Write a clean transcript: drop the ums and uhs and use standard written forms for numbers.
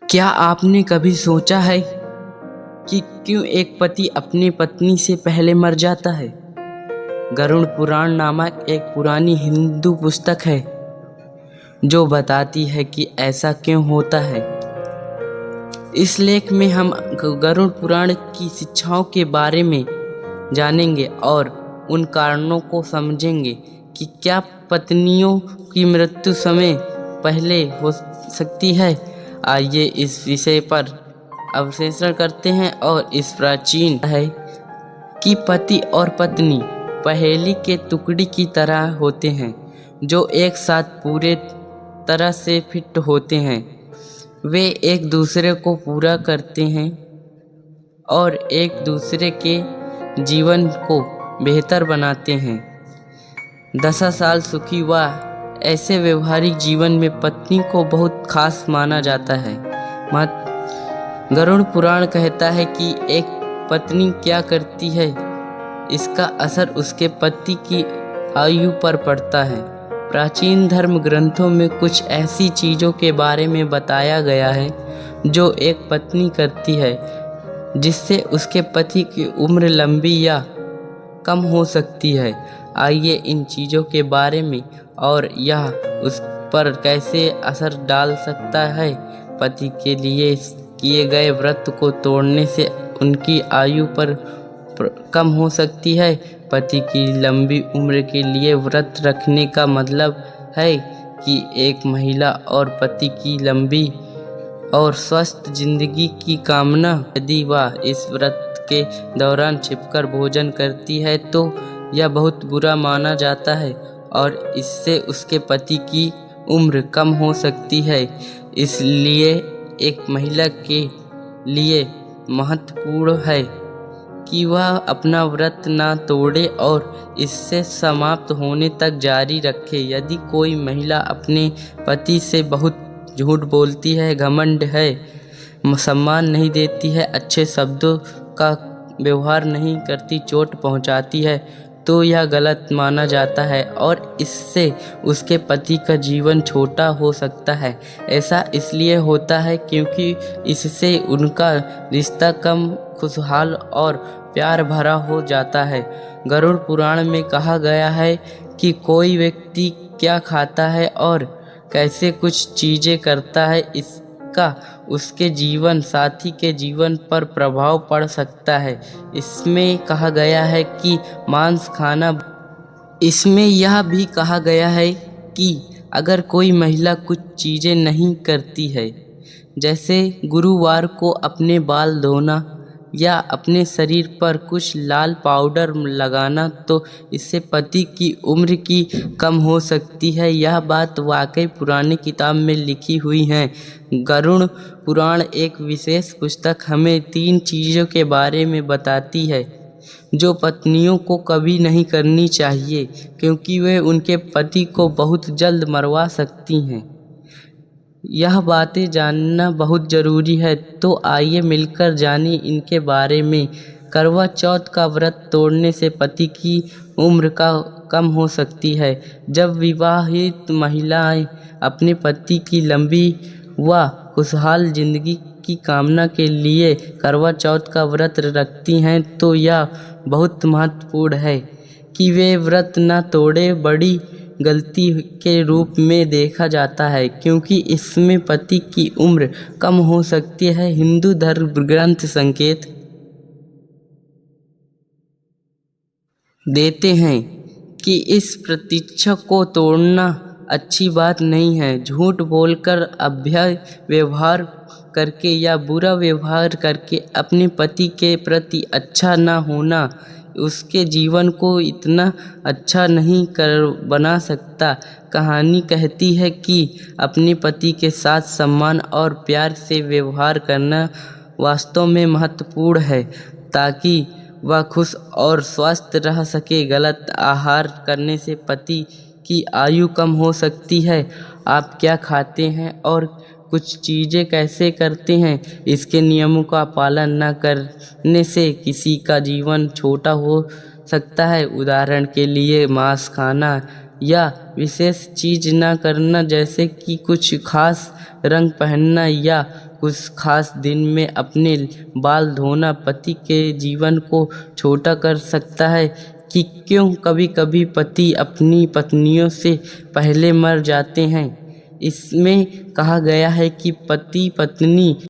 क्या आपने कभी सोचा है कि क्यों एक पति अपनी पत्नी से पहले मर जाता है? गरुड़ पुराण नामक एक पुरानी हिंदू पुस्तक है जो बताती है कि ऐसा क्यों होता है। इस लेख में हम गरुड़ पुराण की शिक्षाओं के बारे में जानेंगे और उन कारणों को समझेंगे कि क्या पत्नियों की मृत्यु समय पहले हो सकती है। आइए इस विषय पर अवलोकन करते हैं और इस प्राचीन है कि पति और पत्नी पहेली के टुकड़ी की तरह होते हैं जो एक साथ पूरे तरह से फिट होते हैं। वे एक दूसरे को पूरा करते हैं और एक दूसरे के जीवन को बेहतर बनाते हैं। 10 साल सुखी व ऐसे व्यवहारिक जीवन में पत्नी को बहुत खास माना जाता है। गरुड़ पुराण कहता है कि एक पत्नी क्या करती है इसका असर उसके पति की आयु पर पड़ता है। प्राचीन धर्म ग्रंथों में कुछ ऐसी चीज़ों के बारे में बताया गया है जो एक पत्नी करती है जिससे उसके पति की उम्र लंबी या कम हो सकती है। आइए इन चीज़ों के बारे में और यह उस पर कैसे असर डाल सकता है। पति के लिए किए गए व्रत को तोड़ने से उनकी आयु पर कम हो सकती है। पति की लंबी उम्र के लिए व्रत रखने का मतलब है कि एक महिला और पति की लंबी और स्वस्थ जिंदगी की कामना। यदि वह इस व्रत के दौरान छिपकर भोजन करती है तो यह बहुत बुरा माना जाता है और इससे उसके पति की उम्र कम हो सकती है। इसलिए एक महिला के लिए महत्वपूर्ण है कि वह अपना व्रत ना तोड़े और इससे समाप्त होने तक जारी रखे। यदि कोई महिला अपने पति से बहुत झूठ बोलती है, घमंड है, सम्मान नहीं देती है, अच्छे शब्दों का व्यवहार नहीं करती, चोट पहुंचाती है तो यह गलत माना जाता है और इससे उसके पति का जीवन छोटा हो सकता है। ऐसा इसलिए होता है क्योंकि इससे उनका रिश्ता कम खुशहाल और प्यार भरा हो जाता है। गरुड़ पुराण में कहा गया है कि कोई व्यक्ति क्या खाता है और कैसे कुछ चीज़ें करता है इसका उसके जीवन साथी के जीवन पर प्रभाव पड़ सकता है। इसमें कहा गया है कि मांस खाना। इसमें यह भी कहा गया है कि अगर कोई महिला कुछ चीज़ें नहीं करती है, जैसे गुरुवार को अपने बाल धोना या अपने शरीर पर कुछ लाल पाउडर लगाना, तो इससे पति की उम्र की कम हो सकती है। यह बात वाकई पुरानी किताब में लिखी हुई है। गरुड़ पुराण एक विशेष पुस्तक हमें 3 चीज़ों के बारे में बताती है जो पत्नियों को कभी नहीं करनी चाहिए क्योंकि वे उनके पति को बहुत जल्द मरवा सकती हैं। यह बातें जानना बहुत ज़रूरी है, तो आइए मिलकर जानें इनके बारे में। करवा चौथ का व्रत तोड़ने से पति की उम्र का कम हो सकती है। जब विवाहित महिलाएं अपने पति की लंबी व खुशहाल जिंदगी की कामना के लिए करवा चौथ का व्रत रखती हैं तो यह बहुत महत्वपूर्ण है कि वे व्रत न तोड़े। बड़ी गलती के रूप में देखा जाता है क्योंकि इसमें पति की उम्र कम हो सकती है। हिंदू धर्म ग्रंथ संकेत देते हैं कि इस प्रतीक्षा को तोड़ना अच्छी बात नहीं है। झूठ बोलकर, व्यवहार करके या बुरा व्यवहार करके अपने पति के प्रति अच्छा ना होना उसके जीवन को इतना अच्छा नहीं कर बना सकता। कहानी कहती है कि अपने पति के साथ सम्मान और प्यार से व्यवहार करना वास्तव में महत्वपूर्ण है ताकि वह खुश और स्वस्थ रह सके। गलत आहार करने से पति की आयु कम हो सकती है। आप क्या खाते हैं और कुछ चीज़ें कैसे करते हैं, इसके नियमों का पालन न करने से किसी का जीवन छोटा हो सकता है। उदाहरण के लिए मांस खाना या विशेष चीज़ न करना जैसे कि कुछ खास रंग पहनना या कुछ खास दिन में अपने बाल धोना पति के जीवन को छोटा कर सकता है कि क्यों कभी कभी पति अपनी पत्नियों से पहले मर जाते हैं। इसमें कहा गया है कि पति पत्नी